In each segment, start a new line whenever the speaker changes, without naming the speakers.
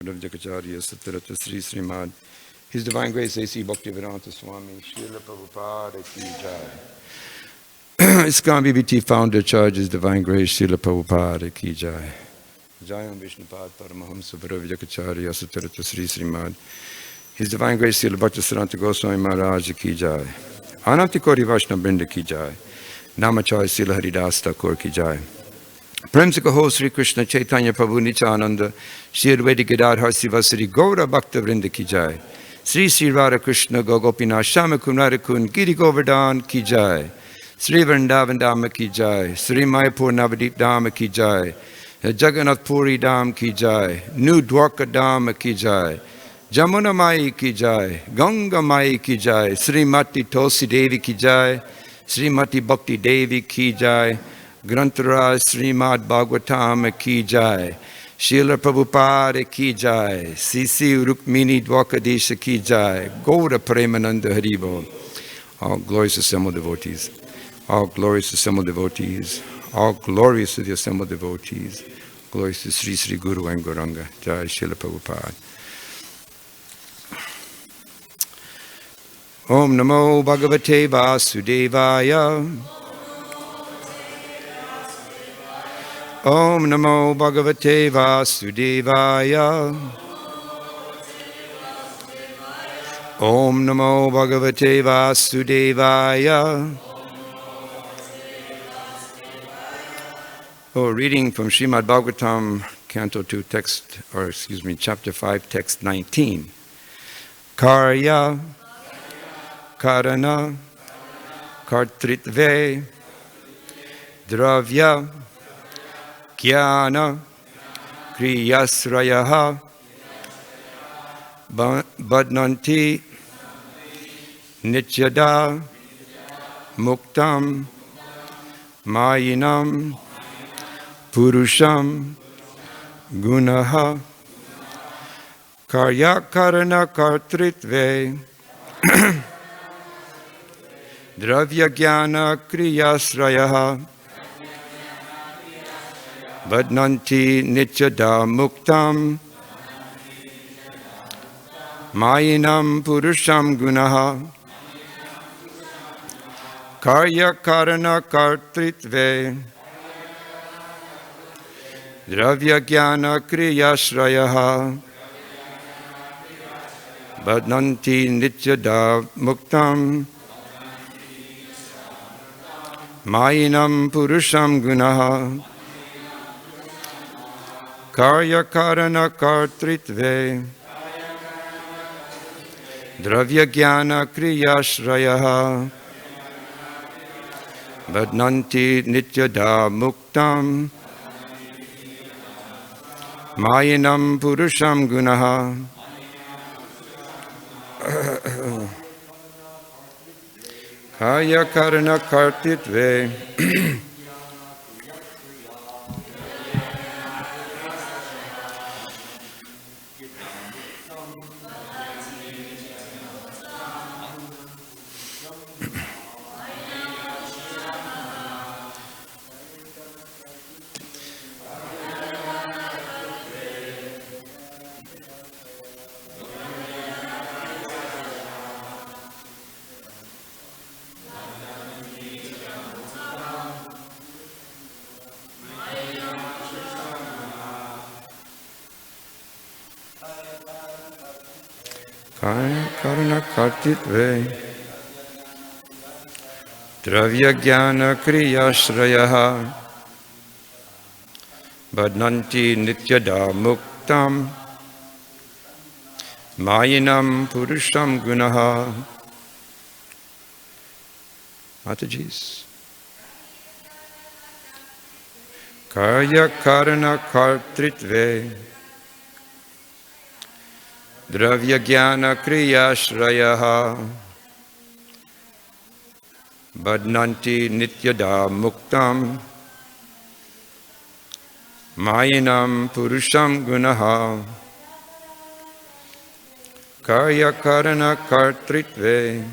Jakacharya Satarata Sri Srimad, His Divine Grace A.C. Bhaktivedanta Swami, Srila Prabhupada Ki Jai. ISKCON BBT Founder Charge His Divine Grace Srila Prabhupada Ki Jai. Jayam Vishnupad Paramahamsa Bharav Jakacharya Satarata Sri Srimad, His Divine Grace Srila Bhaktisiddhanta Goswami Maharaj Ki Jai. Ananti Kori Vaishnava Brinda Ki Jai. Namacharya Srila Haridas Thakur Ki Jai. Prem se kaho Sri Krishna Chaitanya Prabhu Nityananda Shri Advaita Gadadhar Srivasari Gaura Bhakta Vrinda Ki Jai. Sri Sri Radha Krishna Gopinath Shama Kumara Kun Giri Govardhan Ki Jai. Sri Vrindavan Dhama Ki Jai. Sri Mayapur Navadip Dhama Ki Jai. Jagannath Puri Dham Ki Jai. New Dwarka Dhama Ki Jai. Jamuna Mai Ki Jai. Ganga Mai Ki Jai. Sri Mati Tulsi Devi Ki Jai. Sri Mati Bhakti Devi Ki Jai. Grantaraj Srimad Bhagavatam Ki Jai. Srila Prabhupada Ki Jai. C.C. Rukmini Dwakadesha Ki Jai. Gaura Premananda Haribo. All glorious assembled devotees. All glorious assembled devotees. All glorious to the assembled devotees. Glorious to Sri Sri Guru and Gauranga. Jai Srila Prabhupada. Om Namo Bhagavate Vasudevaya. Om Namo Bhagavate Vasudevaya. Om Namo Bhagavate Vasudevaya. Oh, reading from Srimad Bhagavatam, Canto 2, Chapter 5, Text 19. Karya, Karana, Kartritve, Dravya, Jnana Kriyasrayaha Badnanti Nityada Muktam Mayinam Purusham Gunaha Karyakarana Kartritve Dravya Jnana Kriyasrayaha Vadnanti Nityada Muktam Mayinam Purusham Gunaha Karya Karana Kartritve Dravya Jnana Kriyasrayaha Vadnanti Nityada Muktam Mayinam Purusham Gunaha Karya Karana Kartritve Dravya Jnana Kriyasrayaha Vadnanti Nityada Muktam Mayinam Purusham Gunaha Karya Karana Kartritve Karana Kartitve Dravya Jnana Kriyasrayaha Badnanti Nityada Muktam Mayinam Purusham Gunaha. Mataji's Karya Karana Kartritve Dravya Jnana Kriyasrayaha Badnanti Nityada Muktam Mayinam Purusham Gunaha Karya Karana Kartritve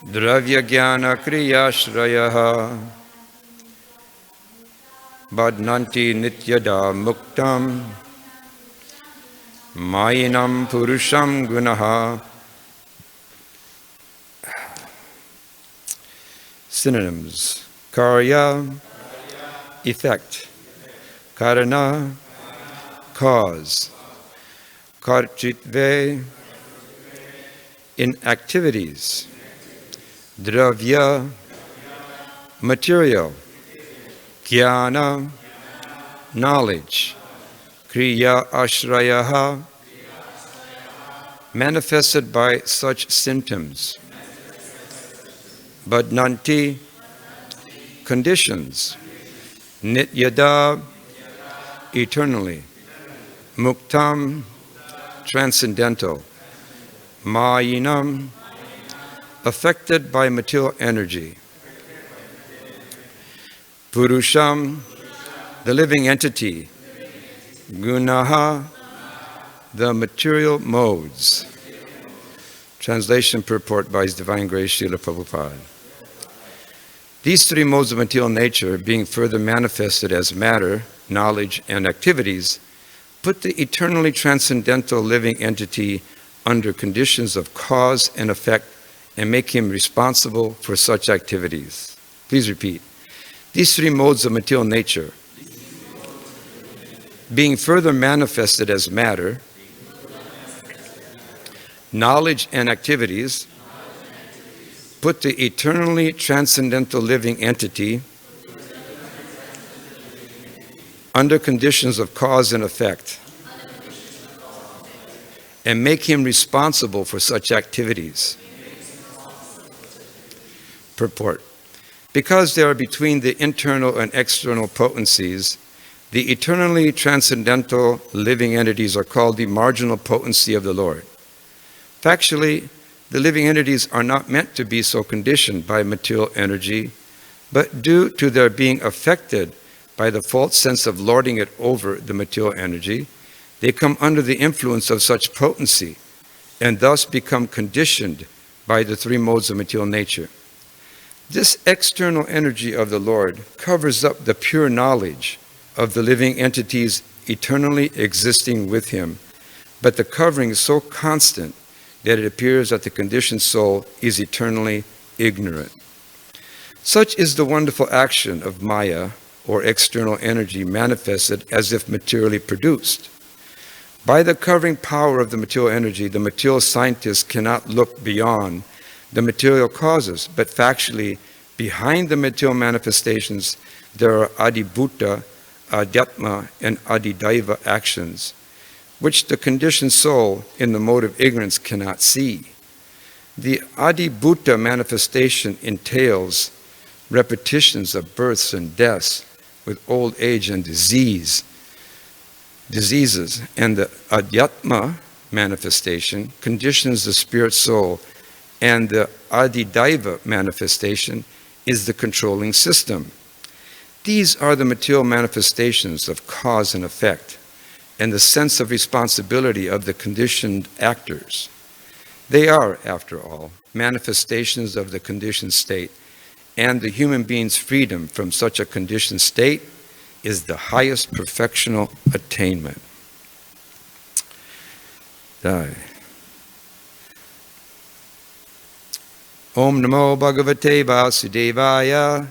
Dravya Jnana Kriyasrayaha Badnanti Nityada Muktam Mayinam Purusham Gunaha. Synonyms: Karya, effect; Karana, cause; Karchitve, in activities; Dravya, material; Jnana, knowledge; Kriya Ashrayaha, manifested by such symptoms; Badnanti, conditions; Nityada, eternally; Muktam, transcendental; Mayinam, affected by material energy; Purusham, the living entity; Gunaha, the material modes. Translation purport by His Divine Grace Srila Prabhupada. These three modes of material nature, being further manifested as matter, knowledge, and activities, put the eternally transcendental living entity under conditions of cause and effect and make him responsible for such activities. Please repeat. These three modes of material nature, being further manifested as matter, knowledge, and activities, put the eternally transcendental living entity under conditions of cause and effect and make him responsible for such activities. Purport. Because they are between the internal and external potencies, the eternally transcendental living entities are called the marginal potency of the Lord. Factually, the living entities are not meant to be so conditioned by material energy, but due to their being affected by the false sense of lording it over the material energy, they come under the influence of such potency and thus become conditioned by the three modes of material nature. This external energy of the Lord covers up the pure knowledge of the living entities eternally existing with Him, but the covering is so constant that it appears that the conditioned soul is eternally ignorant. Such is the wonderful action of Maya, or external energy, manifested as if materially produced. By the covering power of the material energy, the material scientist cannot look beyond the material causes, but factually, behind the material manifestations, there are adibhuta, adhyatma, and adidaiva actions, which the conditioned soul in the mode of ignorance cannot see. The adibhuta manifestation entails repetitions of births and deaths with old age and diseases, and the adhyatma manifestation conditions the spirit soul, and the adidaiva manifestation is the controlling system. These are the material manifestations of cause and effect, and the sense of responsibility of the conditioned actors. They are, after all, manifestations of the conditioned state, and the human being's freedom from such a conditioned state is the highest perfectional attainment. Die. Om Namo Bhagavate Vasudevaya.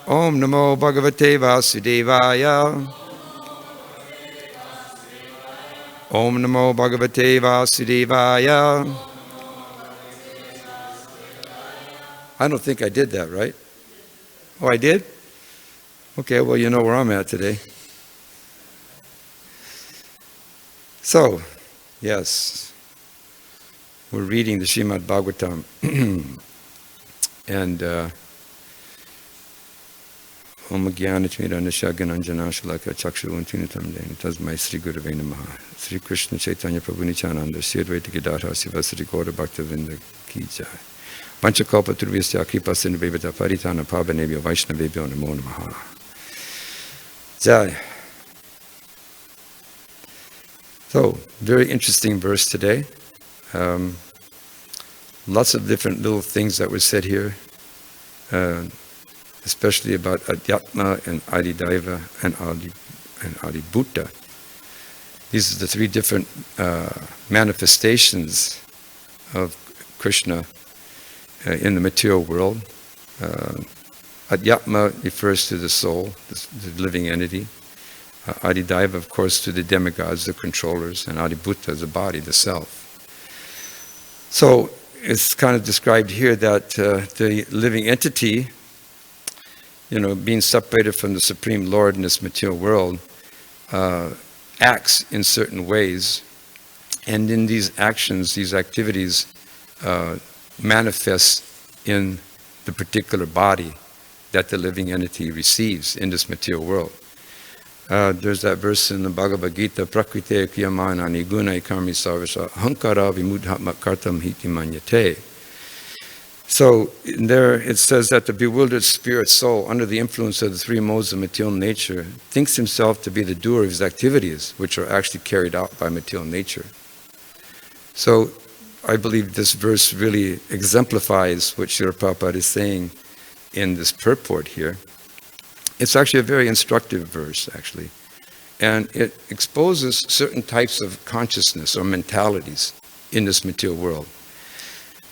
Om Namo Bhagavate Vasudevaya. Om Namo Bhagavate Vasudevaya. I don't think I did that, right? Oh, I did? Okay, well, you know where I'm at today. So, yes, we're reading the Srimad Bhagavatam. And Om Jnanatmirana Gananjana Shalaka Chakshurvantinatam Dena Tasmai Sri Gurave Namaha. Sri Krishna Chaitanya Prabhu Nityananda Sri Advaita Gadadhara Siva Sri Gaura Bhaktavinda Ki Jai. Panchakalpa Turvyasya Kripa Sindhuvevata Paritana Pavanebhyo Vaishnavebhyo Namo Namaha. Jai. So, very interesting verse today. Lots of different little things that were said here, especially about Adhyatma and Adidaiva and and Adibhuta. These are the three different manifestations of Krishna in the material world. Adhyatma refers to the soul, the living entity. Adidaiva, of course, to the demigods, the controllers, and Adibhuta is the body, the self. So it's kind of described here that the living entity, being separated from the Supreme Lord in this material world, acts in certain ways, and in these actions, these activities, manifest in the particular body that the living entity receives in this material world. There's that verse in the Bhagavad Gita, Prakrite Kiyamana Niguna Karmi Sarvasa Hankara Vimudhatma Kartam Hiti Manyate. So there it says that the bewildered spirit soul, under the influence of the three modes of material nature, thinks himself to be the doer of his activities, which are actually carried out by material nature. So I believe this verse really exemplifies what Srila Prabhupada is saying in this purport here. It's actually a very instructive verse, actually. And it exposes certain types of consciousness or mentalities in this material world.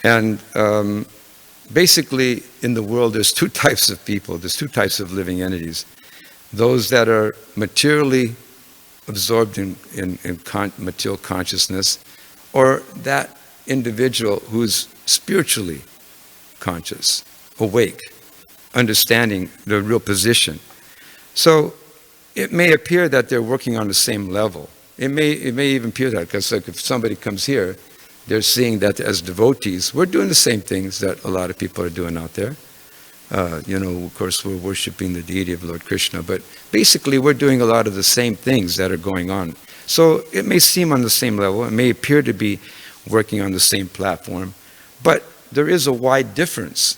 And basically, in the world, there's two types of people, there's two types of living entities. Those that are materially absorbed in material consciousness, or that individual who's spiritually conscious, awake, understanding the real position. So it may appear that they're working on the same level. It may even appear that, because like if somebody comes here, they're seeing that as devotees, we're doing the same things that a lot of people are doing out there. Of course, we're worshiping the deity of Lord Krishna, but basically we're doing a lot of the same things that are going on. So it may seem on the same level, it may appear to be working on the same platform, but there is a wide difference.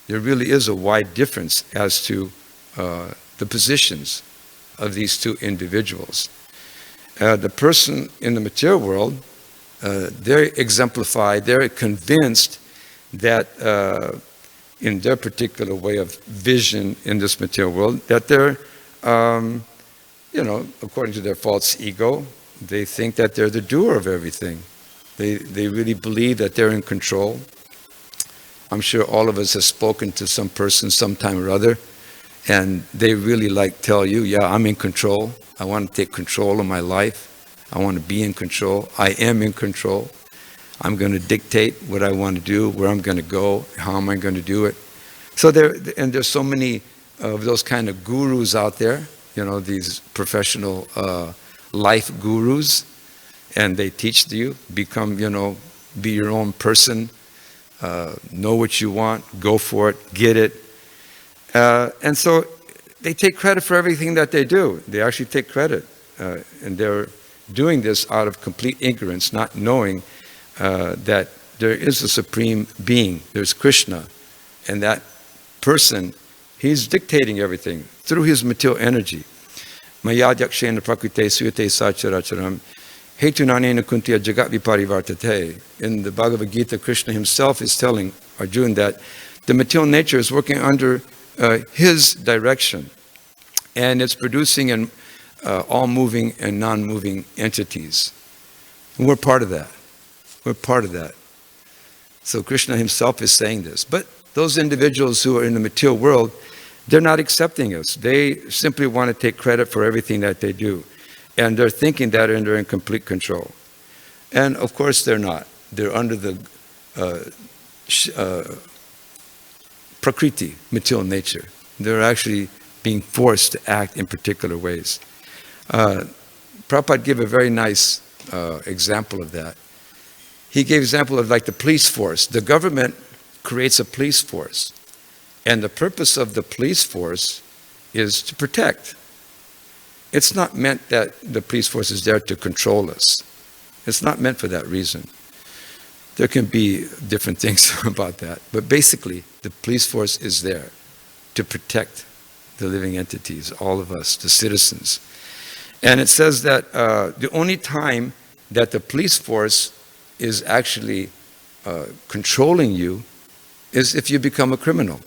There really is a wide difference as to the positions of these two individuals. The person in the material world, they're exemplified, they're convinced that in their particular way of vision in this material world, that they're, according to their false ego, they think that they're the doer of everything. They really believe that they're in control. I'm sure all of us have spoken to some person sometime or other, and they really tell you, yeah, I'm in control. I want to take control of my life. I want to be in control. I am in control. I'm going to dictate what I want to do, where I'm going to go, how am I going to do it. So there's so many of those kind of gurus out there, these professional life gurus, and they teach you, become, be your own person, know what you want, go for it, get it. And so they take credit for everything that they do. They actually take credit. And they're doing this out of complete ignorance, not knowing that there is a supreme being. There's Krishna. And that person, he's dictating everything through his material energy. Mayadhyakshena prakrite suyate sacharacharam hetunanena kuntiya jagat viparivartate. In the Bhagavad Gita, Krishna himself is telling Arjuna that the material nature is working under his direction. And it's producing all moving and non-moving entities. And we're part of that. We're part of that. So Krishna himself is saying this. But those individuals who are in the material world, they're not accepting us. They simply want to take credit for everything that they do. And they're thinking that they're in complete control. And of course they're not. They're under the prakriti, material nature. They're actually being forced to act in particular ways. Prabhupada gave a very nice example of that. He gave example of the police force. The government creates a police force. And the purpose of the police force is to protect. It's not meant that the police force is there to control us. It's not meant for that reason. There can be different things about that. But basically, the police force is there to protect the living entities, all of us, the citizens. And it says that the only time that the police force is actually controlling you is if you become a criminal.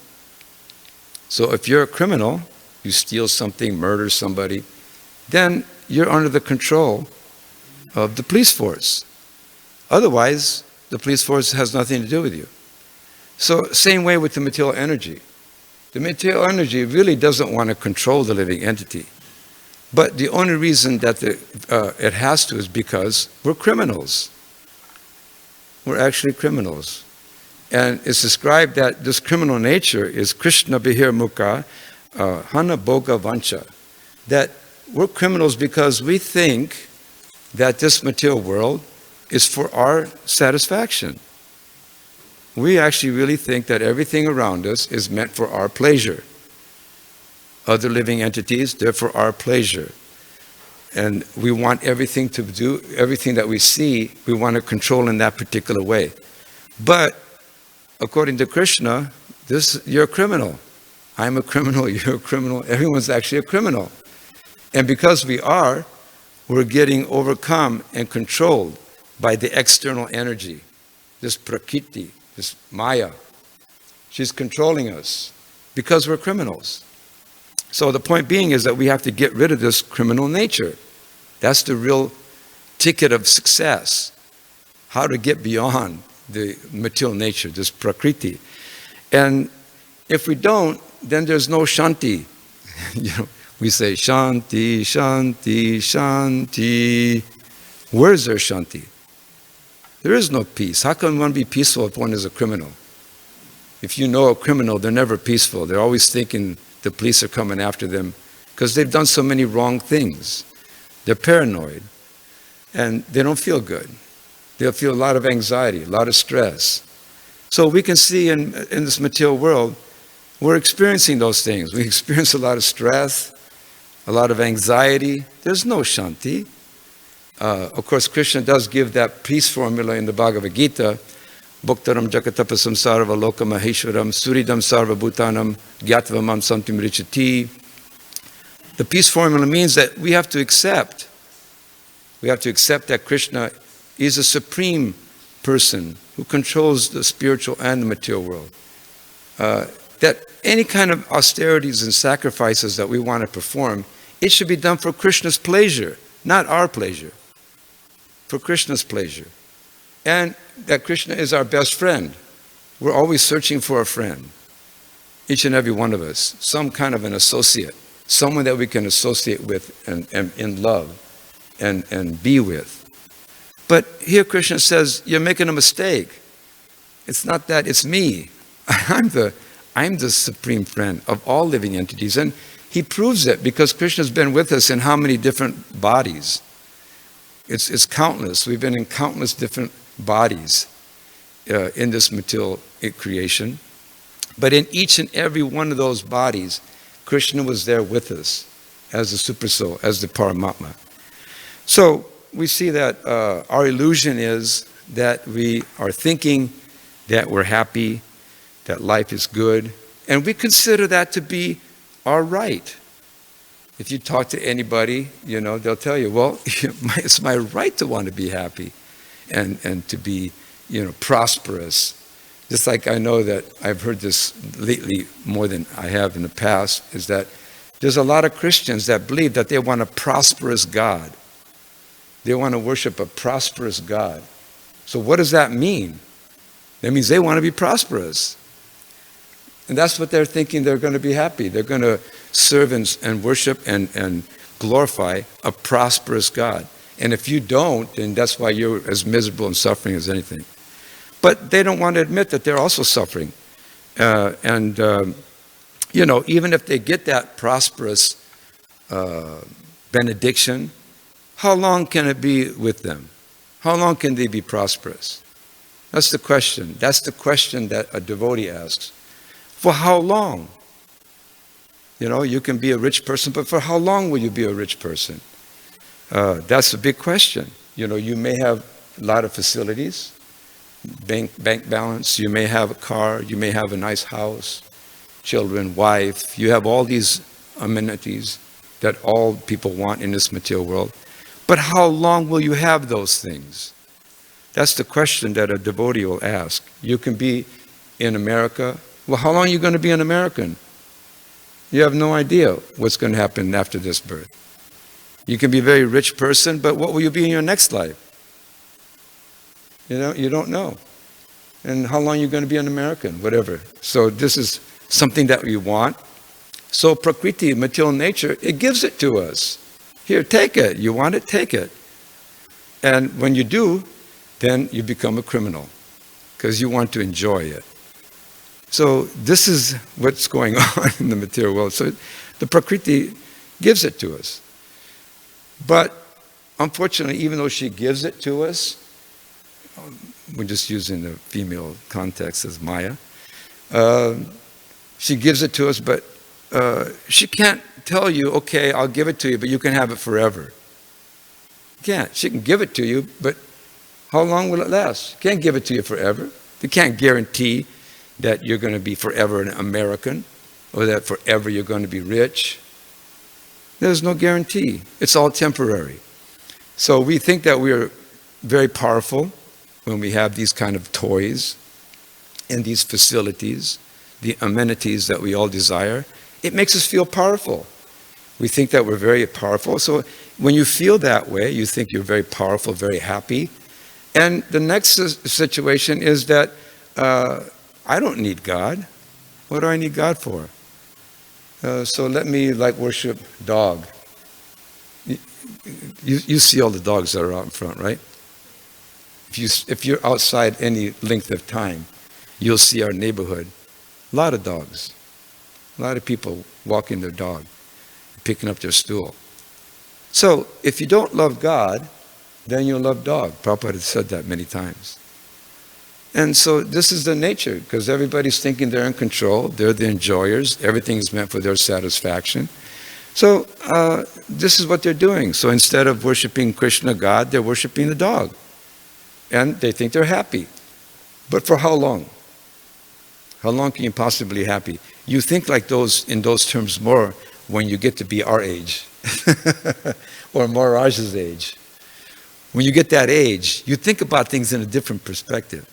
So if you're a criminal, you steal something, murder somebody, then you're under the control of the police force. Otherwise, the police force has nothing to do with you. So same way with the material energy. The material energy really doesn't want to control the living entity. But the only reason that it has to is because we're criminals. We're actually criminals. And it's described that this criminal nature is Krishna Bihir Mukha Hana Bhoga Vancha. That we're criminals because we think that this material world is for our satisfaction. We actually really think that everything around us is meant for our pleasure. Other living entities, they're for our pleasure. And we want everything to do, everything that we see, we want to control in that particular way. But according to Krishna, you're a criminal. I'm a criminal, you're a criminal, everyone's actually a criminal. And because we are, we're getting overcome and controlled by the external energy, this prakriti, this maya. She's controlling us because we're criminals. So the point being is that we have to get rid of this criminal nature. That's the real ticket of success. How to get beyond the material nature, this prakriti. And if we don't, then there's no shanti. We say shanti, shanti, shanti. Where is there shanti? There is no peace. How can one be peaceful if one is a criminal? If you know a criminal, they're never peaceful. They're always thinking the police are coming after them because they've done so many wrong things. They're paranoid and they don't feel good. They'll feel a lot of anxiety, a lot of stress. So we can see in this material world, we're experiencing those things. We experience a lot of stress, a lot of anxiety. There's no shanti. Of course, Krishna does give that peace formula in the Bhagavad Gita. Bhuktaram jakatapasam sarva loka maheshwaram suridam sarva bhutanam gyatvam santim richati. The peace formula means that we have to accept. We have to accept that Krishna is a supreme person who controls the spiritual and the material world. That any kind of austerities and sacrifices that we want to perform, it should be done for Krishna's pleasure, not our pleasure. For Krishna's pleasure. And that Krishna is our best friend. We're always searching for a friend. Each and every one of us. Some kind of an associate. Someone that we can associate with and in love and be with. But here Krishna says, you're making a mistake. It's not that, it's me. I'm the supreme friend of all living entities. And he proves it because Krishna's been with us in how many different bodies? It's countless. We've been in countless different bodies in this material creation. But in each and every one of those bodies, Krishna was there with us as the Supersoul, as the Paramatma. So we see that our illusion is that we are thinking that we're happy, that life is good, and we consider that to be our right. If you talk to anybody, they'll tell you, well, it's my right to want to be happy and to be, prosperous. Just like I know that I've heard this lately more than I have in the past, is that there's a lot of Christians that believe that they want a prosperous God. They want to worship a prosperous God. So what does that mean? That means they want to be prosperous. And that's what they're thinking, they're going to be happy. They're going to serve and worship and glorify a prosperous God. And if you don't, then that's why you're as miserable and suffering as anything. But they don't want to admit that they're also suffering. Even if they get that prosperous benediction, how long can it be with them? How long can they be prosperous? That's the question. That's the question that a devotee asks. For how long? You can be a rich person, but for how long will you be a rich person? That's a big question. You may have a lot of facilities, bank balance, you may have a car, you may have a nice house, children, wife. You have all these amenities that all people want in this material world. But how long will you have those things? That's the question that a devotee will ask. You can be in America. Well, how long are you going to be an American? You have no idea what's going to happen after this birth. You can be a very rich person, but what will you be in your next life? You don't know. And how long you're going to be an American, whatever. So this is something that we want. So Prakriti, material nature, it gives it to us. Here, take it. You want it, take it. And when you do, then you become a criminal because you want to enjoy it. So this is what's going on in the material world. So the Prakriti gives it to us. But unfortunately, even though she gives it to us, we're just using the female context as Maya, she gives it to us, but she can't tell you, okay, I'll give it to you, but you can have it forever. Can't. She can give it to you, but how long will it last? She can't give it to you forever. You can't guarantee that you're going to be forever an American or that forever you're going to be rich. There's no guarantee. It's all temporary. So we think that we're very powerful when we have these kind of toys and these facilities, the amenities that we all desire. It makes us feel powerful. We think that we're very powerful. So when you feel that way, you think you're very powerful, very happy. And the next situation is that I don't need God. What do I need God for? So let me worship dog. You see all the dogs that are out in front, right? If you're outside any length of time, you'll see our neighborhood. A lot of dogs. A lot of people walking their dog, picking up their stool. So if you don't love God, then you'll love dog. Prabhupada has said that many times. And so this is the nature, because everybody's thinking they're in control, they're the enjoyers, everything is meant for their satisfaction. So this is what they're doing. So instead of worshiping Krishna, God, they're worshiping the dog. And they think they're happy. But for how long? How long can you possibly be happy? You think in those terms more when you get to be our age or Maharaj's age. When you get that age, you think about things in a different perspective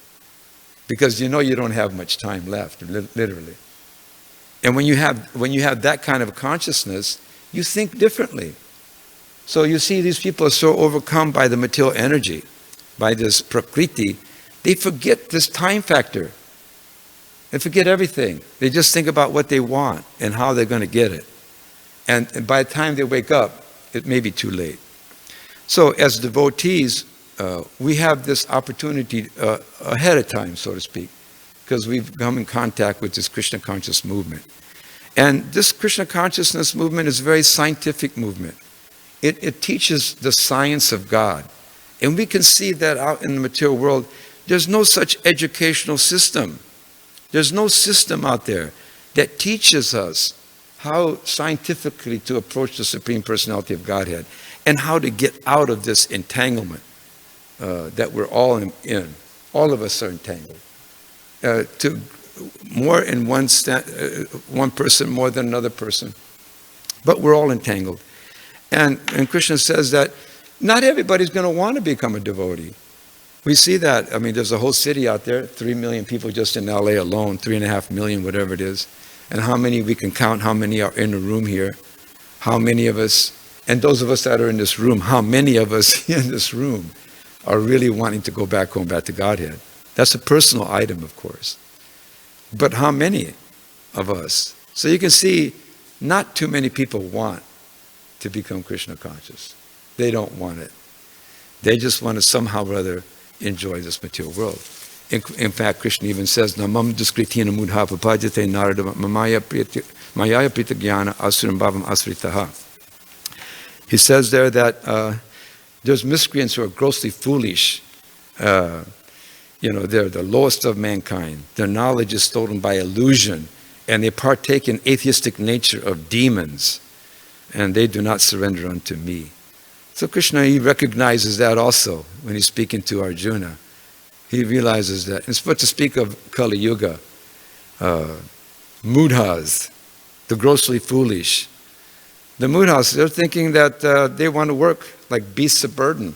because you know you don't have much time left, literally. And when you have that kind of consciousness, you think differently. So you see these people are so overcome by the material energy, by this Prakriti, they forget this time factor. They forget everything. They just think about what they want and how they're going to get it. And by the time they wake up, it may be too late. So as devotees, we have this opportunity ahead of time, so to speak, because we've come in contact with this Krishna conscious movement. And this Krishna consciousness movement is a very scientific movement. It teaches the science of God. And we can see that out in the material world, there's no such educational system. There's no system out there that teaches us how scientifically to approach the Supreme Personality of Godhead and how to get out of this entanglement that we're all in. All of us are entangled. To more in one person more than another person. But we're all entangled. And Krishna says that not everybody's going to want to become a devotee. We see that. I mean, there's a whole city out there, 3 million people just in LA alone, 3.5 million, whatever it is. And how many we can count, how many are in the room here, how many of us, and those of us that are in this room, how many of us in this room are really wanting to go back home, back to Godhead. That's a personal item, of course. But how many of us? So you can see, not too many people want to become Krishna conscious. They don't want it. They just want to somehow or other enjoy this material world. In fact, Krishna even says, Namam duskritina mudha papajate narada maya prita jnana asuram bhavam asritaha. He says there that there's miscreants who are grossly foolish. They're the lowest of mankind. Their knowledge is stolen by illusion, and they partake in atheistic nature of demons, and they do not surrender unto me. So Krishna, he recognizes that also when he's speaking to Arjuna. He realizes that. It's but to speak of Kali Yuga, mudhas, the grossly foolish. The mudhas, they're thinking that they want to work like beasts of burden.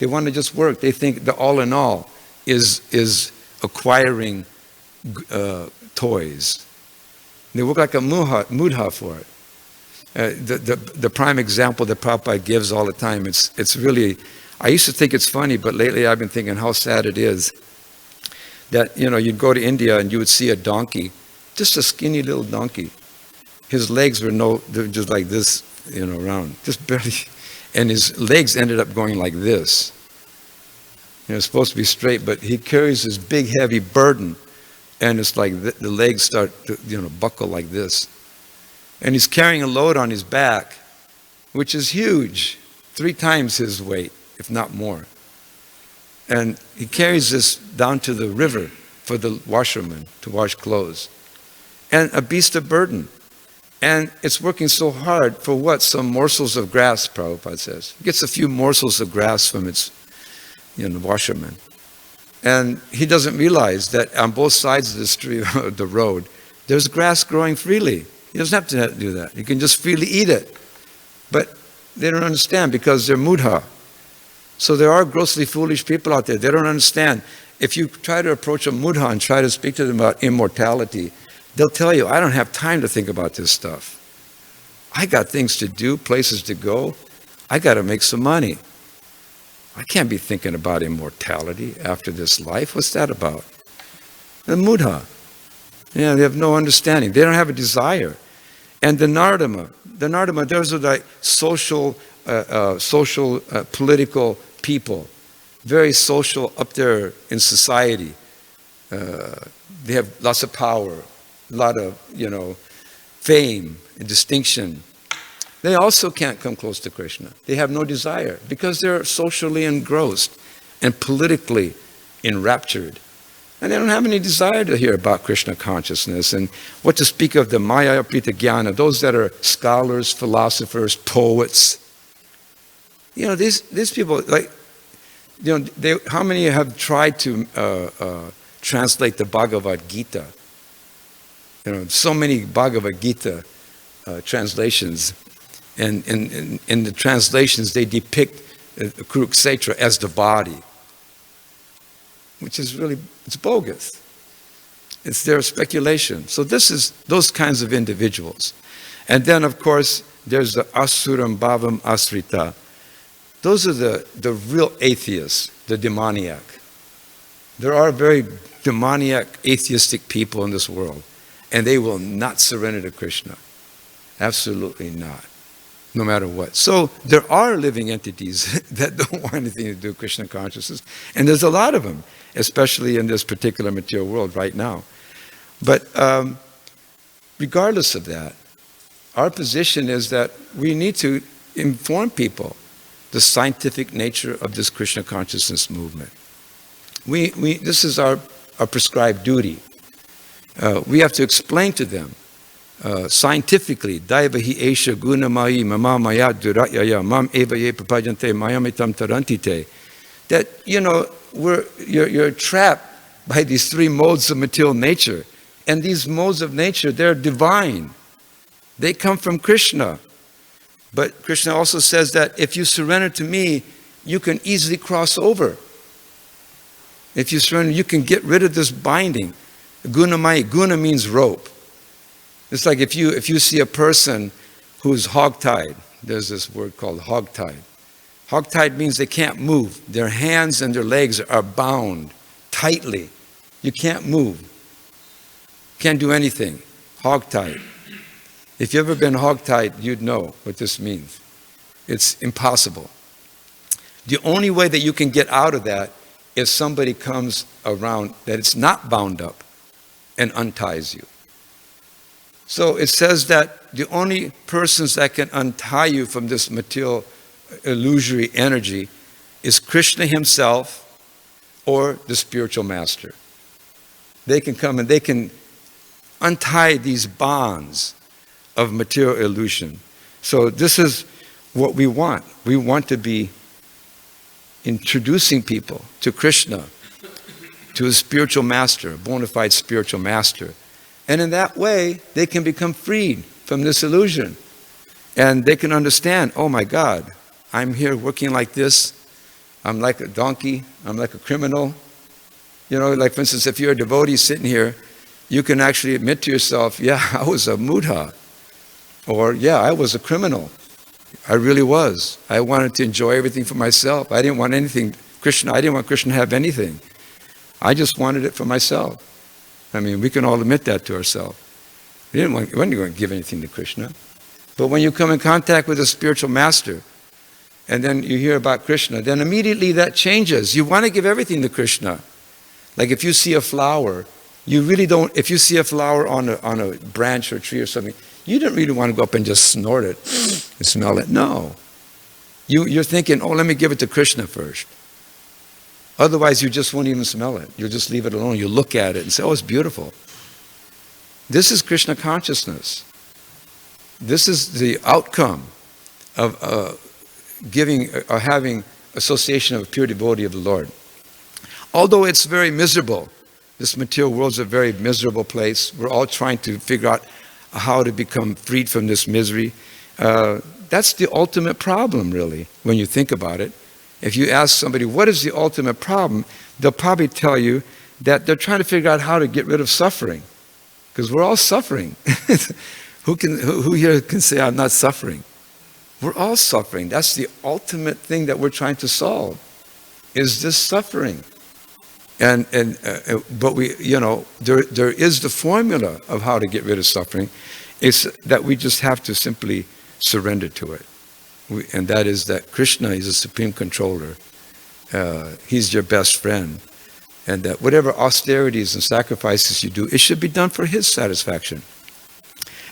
They want to just work. They think the all in all is acquiring toys. They work like a mudha for it. The prime example that Prabhupada gives all the time, it's really, I used to think it's funny, but lately I've been thinking how sad it is that, you'd go to India and you would see a donkey, just a skinny little donkey. His legs were they're just like this, round, just barely, and his legs ended up going like this. It's supposed to be straight, but he carries this big, heavy burden, and it's like the legs start to, buckle like this. And he's carrying a load on his back, which is huge, 3 times his weight, if not more. And he carries this down to the river for the washerman to wash clothes. And a beast of burden. And it's working so hard for what? Some morsels of grass, Prabhupada says. He gets a few morsels of grass from its washerman. And he doesn't realize that on both sides of the street, the road, there's grass growing freely. He doesn't have to do that. He can just freely eat it. But they don't understand because they're mudha. So there are grossly foolish people out there. They don't understand. If you try to approach a mudha and try to speak to them about immortality, they'll tell you, I don't have time to think about this stuff. I got things to do, places to go. I got to make some money. I can't be thinking about immortality after this life. What's that about? The mudha. Yeah, they have no understanding. They don't have a desire. And the Nardama, those are like social, political people, very social up there in society. They have lots of power, a lot of, fame and distinction. They also can't come close to Krishna. They have no desire because they're socially engrossed and politically enraptured. And they don't have any desire to hear about Krishna consciousness and what to speak of the Maya Prita Jnana, those that are scholars, philosophers, poets. These people, like, how many have tried to translate the Bhagavad Gita? So many Bhagavad Gita translations. And in the translations, they depict Kurukshetra as the body, which is really, it's bogus. It's their speculation. So this is those kinds of individuals. And then, of course, there's the asuram bhavam asrita. Those are the real atheists, the demoniac. There are very demoniac, atheistic people in this world, and they will not surrender to Krishna. Absolutely not. No matter what. So there are living entities that don't want anything to do with Krishna consciousness. And there's a lot of them, especially in this particular material world right now. But regardless of that, our position is that we need to inform people the scientific nature of this Krishna consciousness movement. This is our prescribed duty. We have to explain to them scientifically, Daivahi Esha Gunamayi Mama Maya Duratyaya Mam Evaye Prapajante Mayamitam Tarantite, that you're trapped by these 3 modes of material nature. And these modes of nature, they're divine. They come from Krishna. But Krishna also says that if you surrender to me, you can easily cross over. If you surrender, you can get rid of this binding. Gunamayi, guna means rope. It's like if you see a person who's hogtied, there's this word called hogtied. Hogtied means they can't move. Their hands and their legs are bound tightly. You can't move. Can't do anything. Hogtied. If you've ever been hogtied, you'd know what this means. It's impossible. The only way that you can get out of that is somebody comes around that it's not bound up and unties you. So it says that the only persons that can untie you from this material illusory energy is Krishna himself or the spiritual master. They can come and they can untie these bonds of material illusion. So this is what we want. We want to be introducing people to Krishna, to a spiritual master, a bona fide spiritual master. And in that way, they can become freed from this illusion. And they can understand, oh my God, I'm here working like this. I'm like a donkey. I'm like a criminal. Like for instance, if you're a devotee sitting here, you can actually admit to yourself, yeah, I was a mudha. Or, yeah, I was a criminal. I really was. I wanted to enjoy everything for myself. I didn't want anything. I didn't want Krishna to have anything. I just wanted it for myself. I mean, we can all admit that to ourselves. We weren't going to give anything to Krishna. But when you come in contact with a spiritual master, and then you hear about Krishna, then immediately that changes. You want to give everything to Krishna. Like if you see a flower, you really don't, if you see a flower on a branch or a tree or something, you don't really want to go up and just snort it and smell it. No. You're thinking, oh, let me give it to Krishna first. Otherwise, you just won't even smell it. You'll just leave it alone. You look at it and say, oh, it's beautiful. This is Krishna consciousness. This is the outcome of giving or having association of a pure devotee of the Lord. Although it's very miserable, this material world is a very miserable place. We're all trying to figure out how to become freed from this misery. That's the ultimate problem, really, when you think about it. If you ask somebody, what is the ultimate problem? They'll probably tell you that they're trying to figure out how to get rid of suffering. Because we're all suffering. Who here can say, I'm not suffering? We're all suffering. That's the ultimate thing that we're trying to solve, is this suffering. But we, there is the formula of how to get rid of suffering. It's that we just have to simply surrender to it. And that is that Krishna is a supreme controller. He's your best friend. And that whatever austerities and sacrifices you do, it should be done for his satisfaction.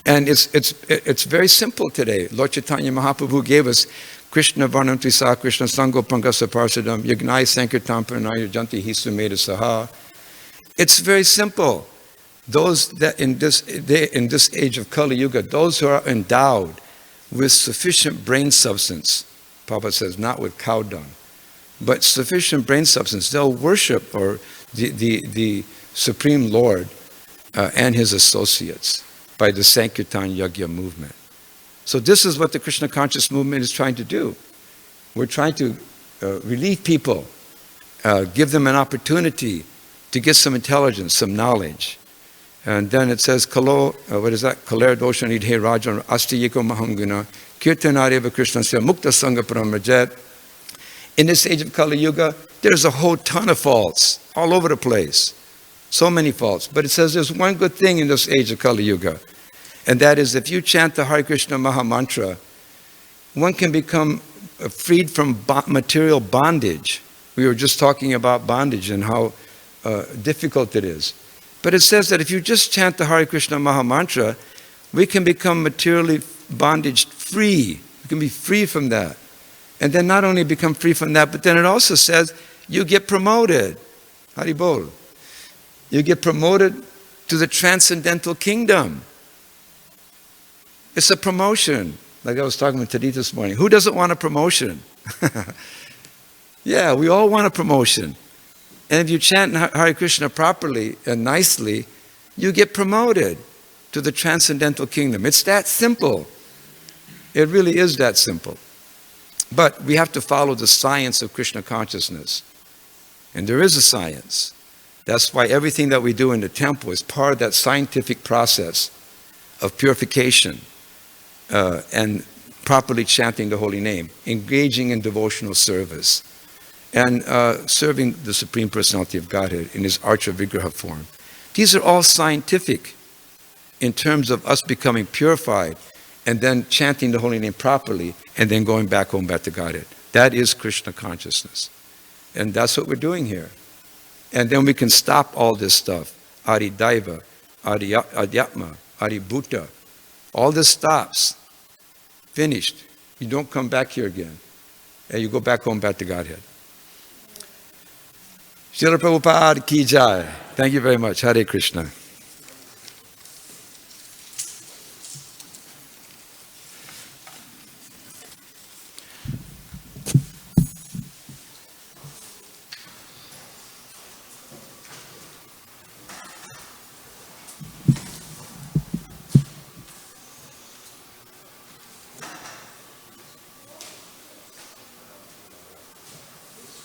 And it's very simple today. Lord Chaitanya Mahaprabhu gave us Krishna Varnam Trisa Krishna Sango Pangasa Parsadam Yagnai Sankirtam Pranaya Janti Hisumeda Saha. It's very simple. Those that in this age of Kali Yuga, those who are endowed with sufficient brain substance, Prabhupada says, not with cow dung, but sufficient brain substance, they'll worship or the Supreme Lord and his associates by the Sankirtan Yagya movement. So this is what the Krishna conscious movement is trying to do. We're trying to relieve people, give them an opportunity to get some intelligence, some knowledge. And then it says, Kalo, what is that? Kaler dosha nidhe rajan astiyiko mahanguna kirtanareva Krishna se mukta sangha paramrajet. In this age of Kali Yuga, there's a whole ton of faults all over the place. So many faults. But it says there's one good thing in this age of Kali Yuga. And that is if you chant the Hare Krishna Maha Mantra, one can become freed from material bondage. We were just talking about bondage and how difficult it is. But it says that if you just chant the Hare Krishna Maha Mantra, we can become materially bondage free. We can be free from that. And then not only become free from that, but then it also says you get promoted. Haribol. You get promoted to the transcendental kingdom. It's a promotion. Like I was talking with Tadita this morning. Who doesn't want a promotion? Yeah, we all want a promotion. And if you chant Hare Krishna properly and nicely, you get promoted to the transcendental kingdom. It's that simple. It really is that simple. But we have to follow the science of Krishna consciousness. And there is a science. That's why everything that we do in the temple is part of that scientific process of purification and properly chanting the holy name, engaging in devotional service, and serving the Supreme Personality of Godhead in his Archa Vigraha form. These are all scientific in terms of us becoming purified and then chanting the holy name properly and then going back home back to Godhead. That is Krishna consciousness. And that's what we're doing here. And then we can stop all this stuff. Adi Daiva, Adi Adhyatma, Adi Bhuta. All this stops. Finished. You don't come back here again. And you go back home back to Godhead. Srila Prabhupada Ki Jai. Thank you very much. Hare Krishna.